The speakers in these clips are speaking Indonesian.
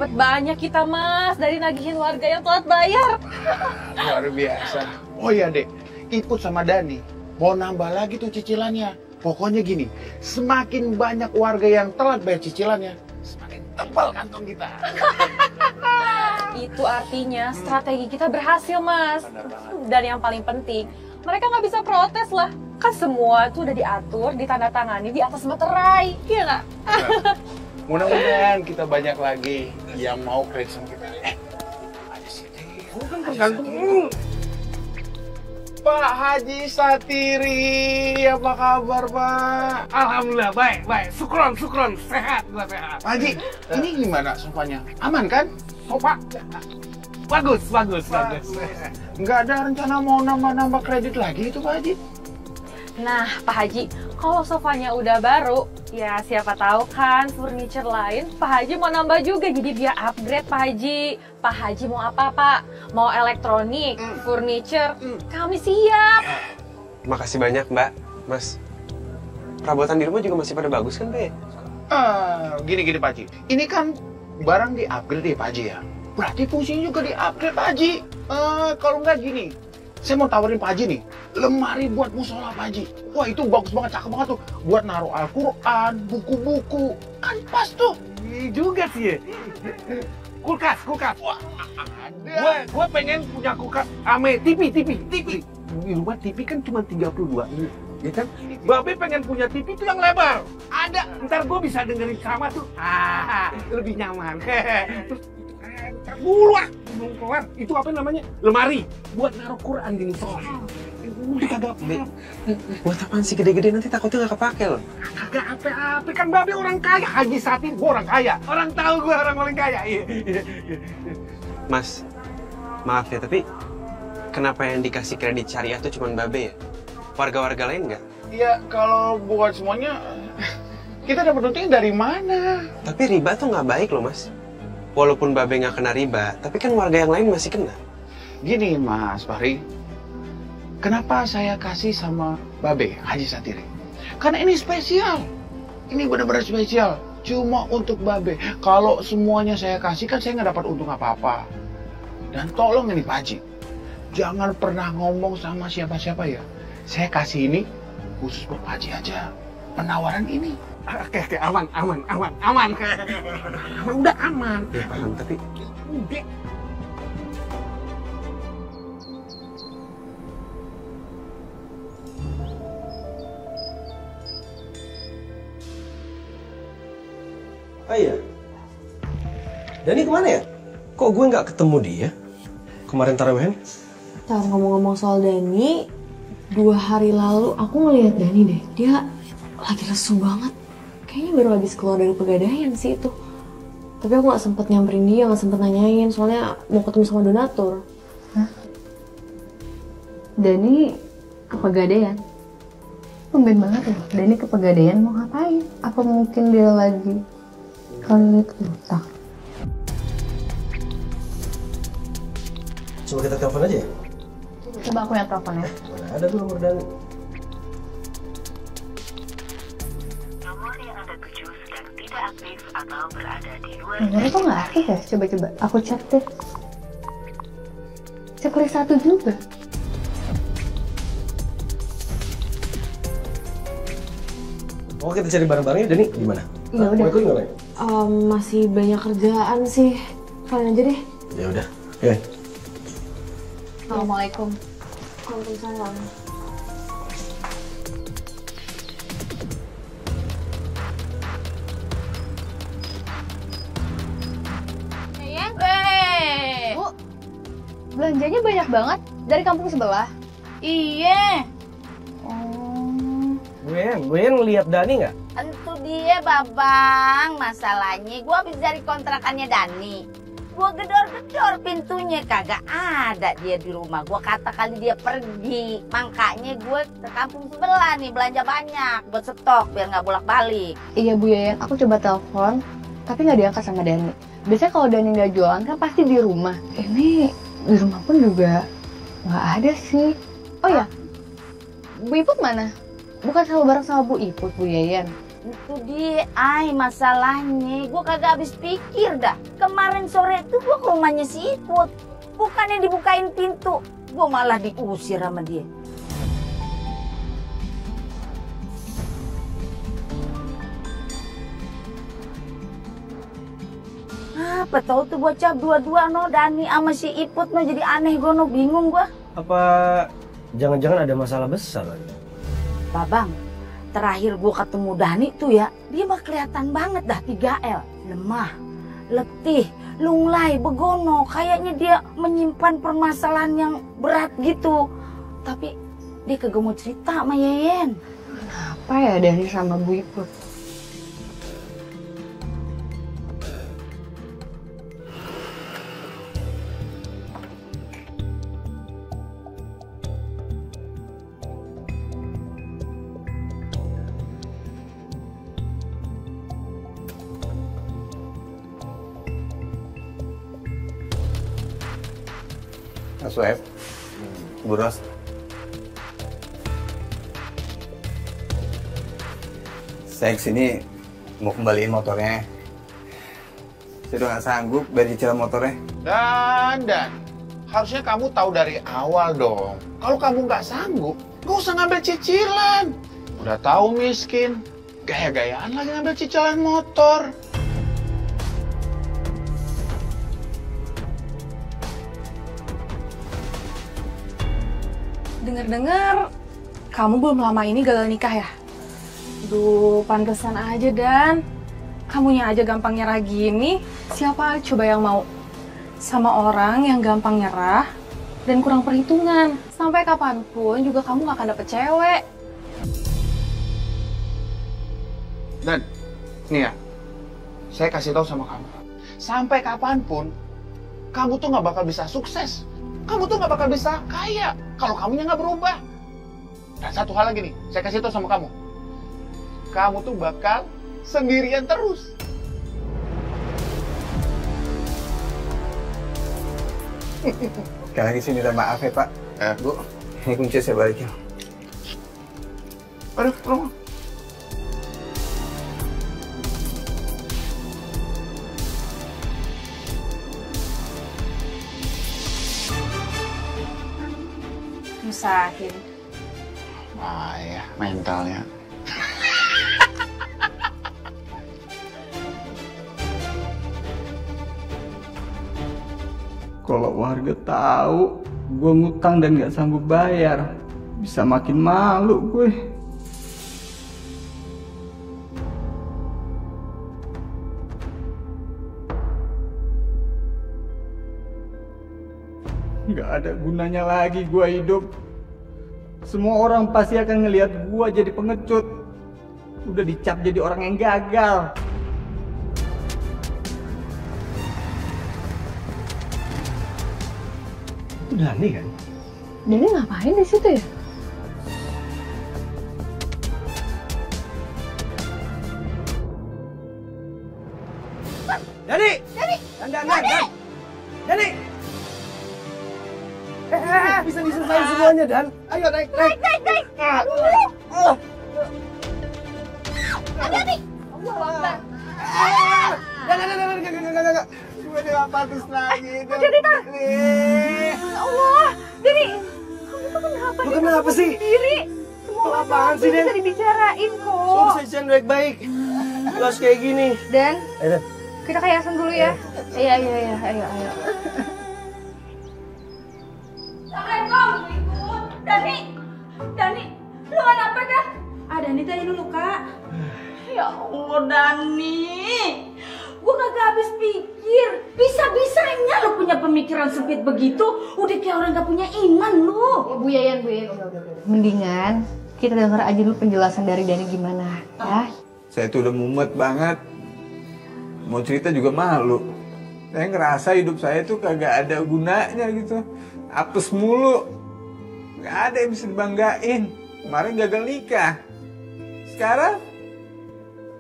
dapat banyak kita Mas dari nagihin warga yang telat bayar. Luar biasa. Oh iya Dek, Iput sama Dani mau nambah lagi tuh cicilannya. Pokoknya gini, semakin banyak warga yang telat bayar cicilannya, semakin tebal kantong kita. Itu artinya strategi kita berhasil Mas. Dan yang paling penting, mereka nggak bisa protes lah. Kan semua tuh udah diatur, ditandatangani di atas materai, iya nggak? Mudah-mudahan kita banyak lagi yang mau kredit sama kita. Ada sih, kan tergantung. Pak Haji Satiri, apa kabar Pak? Alhamdulillah baik, syukron, sehat, gua sehat. Pak Haji, ini gimana sofanya? Aman kan? Sofa, bagus. Nggak ada rencana mau nambah kredit lagi itu Pak Haji? Nah, Pak Haji, kalau sofanya udah baru, ya siapa tahu kan furniture lain Pak Haji mau nambah juga, jadi dia upgrade Pak Haji. Pak Haji mau apa Pak? Mau elektronik, furniture, kami siap. Makasih banyak Mbak, Mas. Perabotan di rumah juga masih pada bagus kan, Be? Gini Pak Haji, ini kan barang di-upgrade ya Pak Haji ya? Berarti fungsinya juga di-upgrade Pak Haji. Kalau nggak gini, saya mau tawarin Pak Haji nih, lemari buat musola Pak Haji. Wah itu bagus banget, cakep banget tuh. Buat naruh Al-Quran, buku-buku. Kan pas tuh. Iya juga sih ya. Kulkas. Wah, ada. Gua pengen punya kulkas ame TV. Di rumah TV kan cuma 32 inch, ya kan? Babe pengen punya TV tuh yang lebar. Ada. Ntar gua bisa dengerin ceramah tuh. Lebih nyaman. Terus ntar belum keluar. Itu apa namanya? Lemari buat naruh Quran di musola. Udah kagak apa. Buat apaan sih gede-gede, nanti takutnya nggak kepake loh. Kagak apa-apa, kan Babe orang kaya. Haji Satin, gua orang kaya. Orang tahu gua orang paling kaya. Iya. Mas, maaf ya, tapi kenapa yang dikasih kredit syariah tuh cuma Babe ya? Warga-warga lain nggak? Ya kalau buat semuanya, kita dapat untungnya dari mana? Tapi riba tuh nggak baik loh, Mas. Walaupun Babe nggak kena riba, tapi kan warga yang lain masih kena. Gini Mas Fahri, kenapa saya kasih sama Babe Haji Satiri? Karena ini spesial. Ini benar-benar spesial. Cuma untuk Babe. Kalau semuanya saya kasih kan saya nggak dapat untung apa-apa. Dan tolong ini Pak Haji, jangan pernah ngomong sama siapa-siapa ya. Saya kasih ini khusus buat Pak Haji aja. Penawaran ini. Oke, aman. Udah aman. Ya paham, tapi Udah. Oh iya, Dani kemana ya? Kok gue nggak ketemu dia? Kemarin tarawehan? Ntar ngomong-ngomong soal Dani, 2 hari lalu aku ngeliat Dani deh. Dia lagi lesu banget. Kayaknya baru habis keluar dari pegadaian sih itu. Tapi aku nggak sempet nyamperin dia, nggak sempet nanyain. Soalnya mau ketemu sama donatur. Hah? Dani ke pegadaian? Tumben banget ya, Dani ke pegadaian mau ngapain? Apa mungkin dia lagi kelilit utang? Coba kita telepon aja ya? Coba aku lihat teleponnya. Mana ada tuh nomor Dani? Nomor yang Anda tuju sedang tidak aktif atau berada di luar. Nomornya kok nggak aktif ya? Coba. Aku cek deh. Checklist 1 juga. Oh kita cari bareng-bareng ya, Dani? Gimana? Ya udah. Mau ikut nggak, Ray? Masih banyak kerjaan sih. Kalian aja deh. Ya udah. Oke. Assalamualaikum. Waalaikumsalam. Bu, belanjanya banyak banget dari kampung sebelah. Iya, Gue ngeliat Dani nggak? tentu dia babang. Masalahnya gue habis dari kontrakannya Dani. Gue gedor-gedor pintunya, kagak ada dia di rumah. Gue kata kali dia pergi. Makanya gue ke kampung sebelah nih belanja banyak buat stok biar nggak bolak-balik. Iya Bu Yayan, aku coba telepon, tapi nggak diangkat sama Dani. Biasanya kalau Dani nggak jualan kan pasti di rumah. Ini di rumah pun juga nggak ada sih. Oh ya, Bu Iput mana? Bukan selalu bareng sama Bu Iput, Bu Yayan? Itu dia, masalahnya. Gue kagak habis pikir dah. Kemarin sore itu gue ke rumahnya si Iput. Bukannya dibukain pintu, gue malah diusir sama dia. Apa tahu tuh bocah dua-dua no, Dani sama si Iput no, jadi aneh gue no, bingung gue. Apa jangan-jangan ada masalah besar lagi? Babang, terakhir gue ketemu Dani tuh ya, dia mah kelihatan banget dah 3L. Lemah, letih, lunglai, begono. Kayaknya dia menyimpan permasalahan yang berat gitu. Tapi dia kagak mau cerita sama Yeyen. Kenapa ya Dani sama Bu Iput? Mas Web, Bu Ros. Saya kesini mau kembaliin motornya. Saya udah gak sanggup bayar cicilan motornya. Dan harusnya kamu tahu dari awal dong. Kalau kamu nggak sanggup, nggak usah ngambil cicilan. Udah tahu miskin, gaya-gayaan lagi ngambil cicilan motor. Dengar-dengar kamu belum lama ini gagal nikah ya? Duh, pantesan aja Dan. Kamunya aja gampang nyerah gini, siapa coba yang mau? Sama orang yang gampang nyerah dan kurang perhitungan. Sampai kapanpun juga kamu gak akan dapet cewek. Dan, nih ya, saya kasih tahu sama kamu. Sampai kapanpun, kamu tuh nggak bakal bisa sukses. Kamu tuh nggak bakal bisa kaya kalau kamunya nggak berubah. Dan satu hal lagi nih, saya kasih tahu sama kamu. Kamu tuh bakal sendirian terus. Sekali lagi sih minta maaf ya Pak. Bu, ini kunci saya balikin. Aduh, tolong. Nyusahin. Wah ya, mentalnya. Kalau warga tahu gue ngutang dan gak sanggup bayar, bisa makin malu gue. Gak ada gunanya lagi gue hidup. Semua orang pasti akan ngelihat gue jadi pengecut. Udah dicap jadi orang yang gagal. Itu Dani kan? Dani ngapain di situ ya? Dani! Dani! Bisa diselesaikan semuanya, Dan. Ayo, naik. Naik. Dani! Enggak. Gue udah gak pantas lagi. Dani, ya Allah, Dani, kamu tuh kenapa? Lu kenapa sih? Sendiri. Semua Apaan sih, Den? bisa dibicarain kok. Suruh sajian baik-baik. Lu harus kayak gini. Dan Ayo, kita ke yayasan dulu ya. Iya, ayo. Assalamualaikum, Ibu. Dani, lu kenapa dah? Dani tadi lu luka. Ya Allah, Dani. Gue kagak habis pikir. Bisa-bisanya lu punya pemikiran sempit begitu. Udah kayak orang gak punya iman lu. Bu Yayan, udah. Mendingan kita denger aja dulu penjelasan dari Dani gimana, ya. Saya tuh udah mumet banget. Mau cerita juga malu. Saya ngerasa hidup saya tuh kagak ada gunanya gitu. Apes mulu. Gak ada yang bisa dibanggain. Kemarin gagal nikah. Sekarang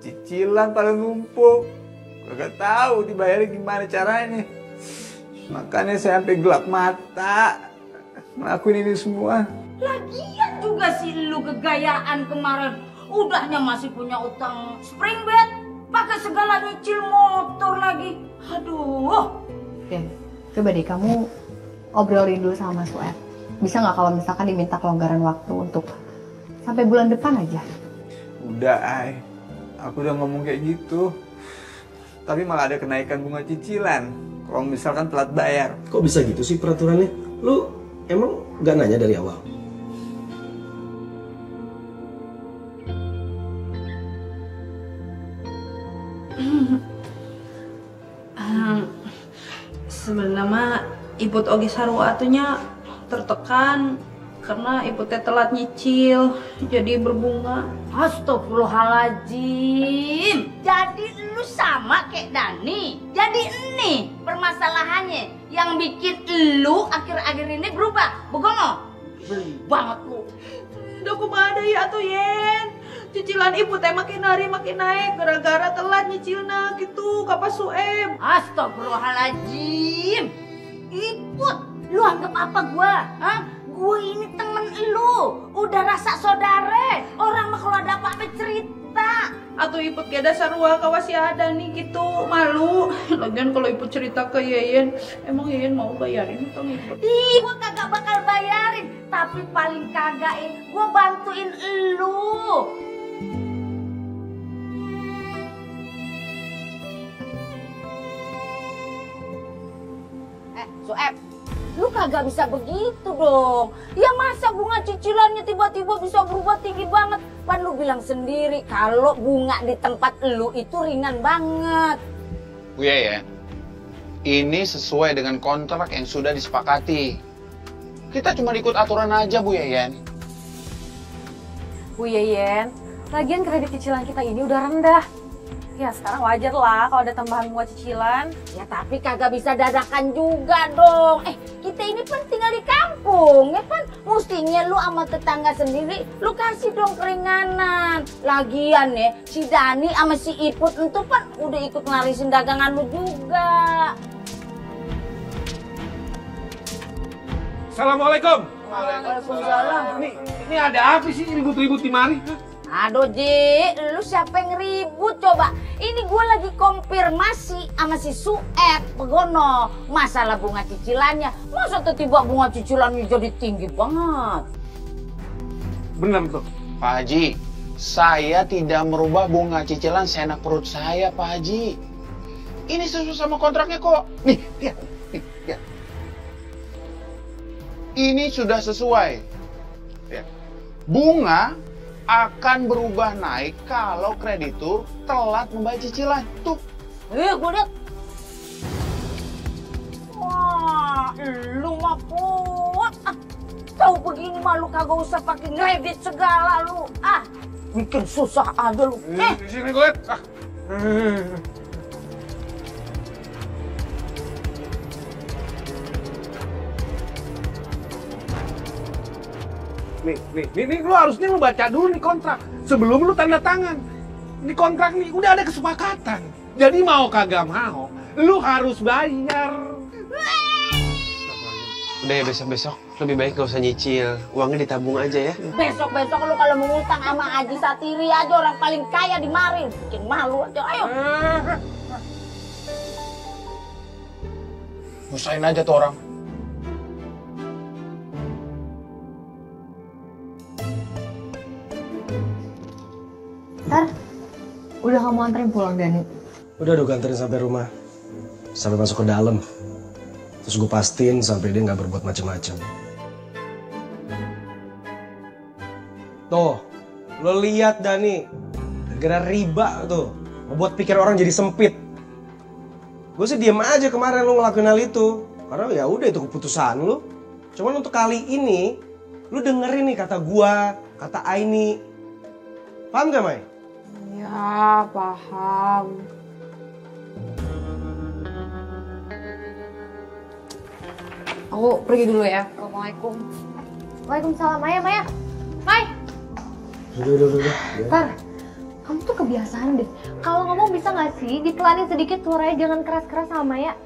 cicilan pada numpuk. Gak tahu dibayarnya gimana caranya. Makanya saya sampai gelap mata ngelakuin ini semua. Lagian juga sih lu kegayaan kemarin. Udahnya masih punya utang spring bed, pakai segala nyicil motor lagi. Aduh. Den, coba deh kamu obrolin dulu sama Mas Sueb. Bisa nggak kalau misalkan diminta kelonggaran waktu untuk sampai bulan depan aja? Udah, Ay. Aku udah ngomong kayak gitu. Tapi malah ada kenaikan bunga cicilan kalau misalkan telat bayar. Kok bisa gitu sih peraturannya? Lu emang nggak nanya dari awal? Sebenarnya mah ibu oge sarua atunya tertekan karena ibu teh telat nyicil jadi berbunga. Astagfirullahaladzim. Jadi lu sama kayak Dani. Jadi ini permasalahannya yang bikin lu akhir-akhir ini berubah. Begono? Beli banget lu. Udah kumaha deui atuh Yen. Cicilan ibu teh makin hari makin naik gara-gara telat nyicilna gitu ka Pak Sueb. Astagfirullahaladzim. Iput, lu anggap apa gua? Hah? Gua ini temen lu, udah rasa saudara. Orang mah kalau ada apa-apa cerita. Atuh iput ge da sarua kawas si ada nih gitu, malu. Lagian kalau iput cerita ke Yeyen, emang Yeyen mau bayarin utang iput? Ih, gua kagak bakal bayarin, tapi paling kagak gua bantuin lu. Sueb, lu kagak bisa begitu dong. Ya masa bunga cicilannya tiba-tiba bisa berubah tinggi banget? Kan lu bilang sendiri kalau bunga di tempat lu itu ringan banget. Bu Yeyen, ini sesuai dengan kontrak yang sudah disepakati. Kita cuma ikut aturan aja, Bu Yeyen. Bu Yeyen, lagian kredit cicilan kita ini udah rendah. Ya sekarang wajar lah kalau ada tambahan bunga cicilan. Ya tapi kagak bisa dadakan juga dong. Kita ini kan tinggal di kampung, ya kan? Mestinya lu sama tetangga sendiri, lu kasih dong keringanan. Lagian ya, si Dani sama si Iput itu kan udah ikut ngarisin dagangan lu juga. Assalamualaikum. Waalaikumsalam. Ini ada apa sih ribut-ribut di mari? Aduh Ji, lu siapa yang ribut coba? Ini gue lagi konfirmasi sama si Sueb Begono masalah bunga cicilannya. Masa tiba-tiba bunga cicilannya jadi tinggi banget? Bener tuh. Pak Haji, saya tidak merubah bunga cicilan seenak perut saya, Pak Haji. Ini sesuai sama kontraknya kok. Nih, lihat. Ini sudah sesuai. Lihat. Bunga akan berubah naik kalau kreditur telat membayar cicilan. Tuh. Gue lihat. Wah, lu mah Put. Tahu begini mah lu kagak usah pakai kredit segala lu. Bikin susah aja lu. Di sini gue lihat. Nih, lu harusnya lu baca dulu nih kontrak sebelum lu tanda tangan. Ini kontrak nih udah ada kesepakatan. Jadi mau kagak mau, lu harus bayar. Udah ya besok-besok lebih baik gak usah nyicil, uangnya ditabung aja ya. Besok-besok lu kalau mau ngutang sama Haji Satiri aja orang paling kaya di mari. Bikin malu aja, ayo. Usahain aja tuh orang. Ntar, udah kamu anterin pulang Dani? Udah anterin sampai rumah, sampai masuk ke dalam. Terus gue pastiin sampai dia nggak berbuat macam-macam. Tuh, lo lihat Dani, gara-gara riba tuh, ngebuat pikir orang jadi sempit. Gue sih diem aja kemarin lo ngelakuin hal itu, karena ya udah itu keputusan lo. Cuman untuk kali ini, lo dengerin nih kata gua, kata Aini. Paham gak, Mai? Ya, paham. Aku pergi dulu ya. Assalamualaikum. Waalaikumsalam. Maya. Mai. Udah. Tar, kamu tuh kebiasaan deh. Kalau ngomong bisa gak sih dipelanin sedikit suaranya, jangan keras-keras sama Maya.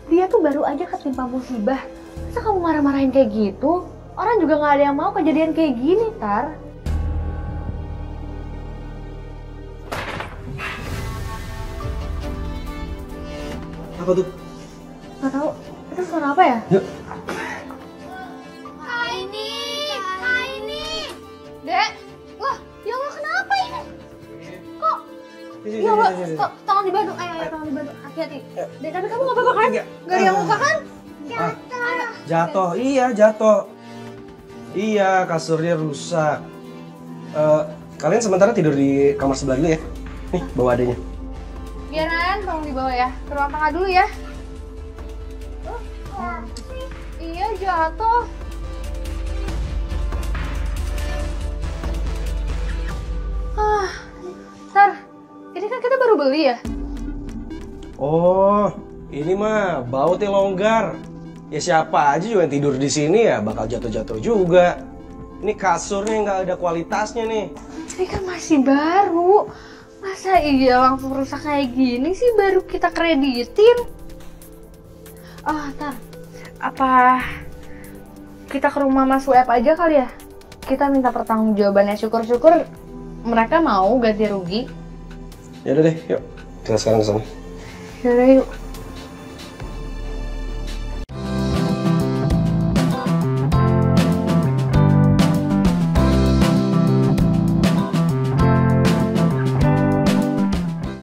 Dia tuh baru aja ketimpa musibah. Masa kamu marah-marahin kayak gitu? Orang juga gak ada yang mau kejadian kayak gini, Tar. Apa tuh? Nggak tahu. Itu suara apa ya? Yuk. Ini. Dek, wah, ya Allah kenapa ini? Kok? Ya Allah, kok tolong dibantu. Ayo, tolong dibantu. Hati-hati. Dek, tapi kamu nggak apa-apa kan? Nggak ada yang luka kan? Jatuh, iya jatuh. Iya, kasurnya rusak. Kalian sementara tidur di kamar sebelah dulu ya. Nih, bawa adanya. Biaran, tolong dibawa ya. Ke ruang tengah dulu ya. Iya, jatuh. Tar, ini kan kita baru beli ya? Oh, ini mah bautnya longgar. Ya siapa aja juga yang tidur di sini ya bakal jatuh-jatuh juga. Ini kasurnya nggak ada kualitasnya nih. Ini kan masih baru. Masa iya langsung rusak kayak gini sih baru kita kreditin? Tar, apa kita ke rumah Mas Web aja kali ya? Kita minta pertanggungjawabannya, syukur-syukur mereka mau ganti rugi. Ya udah deh, yuk. Kita sekarang ke sana. Yaudah yuk.